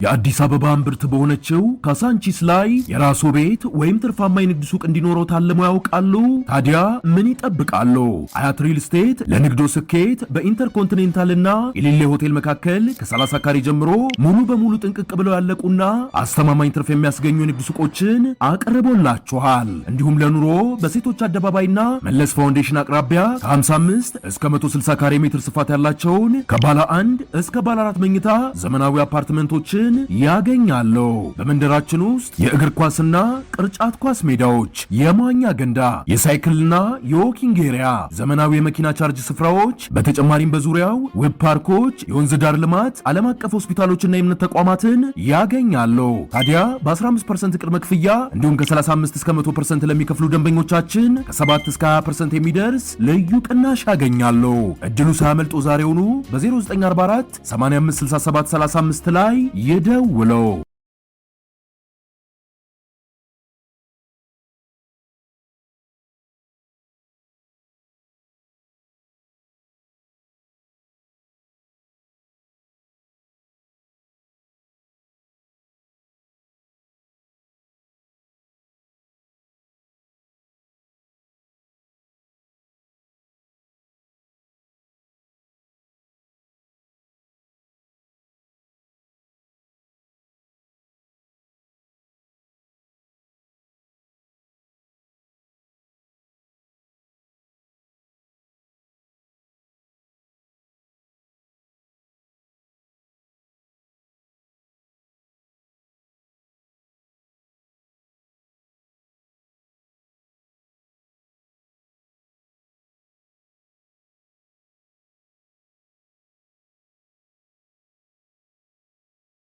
የአዲስ አበባ እምብርት በሆነችው ካሳንቺስ ላይ የራስዎ ቤት ወይም ትርፋማ የንግድ ሱቅ እንዲኖረው ታልመው ያውቃሉ? ታዲያ ምን ይጠብቃሉ? አያት ሪል ስቴት ለንግዶ ስኬት በኢንተርኮንቲኔንታልና የሌሌ ሆቴል መካከል ከ30 ካሬ ጀምሮ ሙሉ በሙሉ ጥንቅቅ ብለው ያለቁና አስተማማኝ ትርፍ የሚያስገኙ የንግድ ሱቆችን አቅርቦላችኋል። እንዲሁም ለኑሮ በሴቶች አደባባይና መለስ ፋውንዴሽን አቅራቢያ ከ55 እስከ 160 ካሬ ሜትር ስፋት ያላቸውን ከባለ 1 እስከ ባለ 4 መኝታ ዘመናዊ አፓርትመንቶችን ያገኛሉ። በመንደራችን ውስጥ የእግር ኳስና ቅርጫት ኳስ ሜዳዎች፣ የመዋኛ ገንዳ፣ የሳይክልና የዎኪንግ ኤሪያ፣ ዘመናዊ የመኪና ቻርጅ ስፍራዎች፣ በተጨማሪም በዙሪያው ውብ ፓርኮች፣ የወንዝ ዳር ልማት፣ ዓለም አቀፍ ሆስፒታሎችና የእምነት ተቋማትን ያገኛሉ። ታዲያ በ15% ቅድመ ክፍያ እንዲሁም ከ35 እስከ 100% ለሚከፍሉ ደንበኞቻችን ከ7 እስከ 20% የሚደርስ ልዩ ቅናሽ ያገኛሉ። እድሉ ሳያመልጦ ዛሬውኑ በ0944 856735 ላይ ይደውሉ።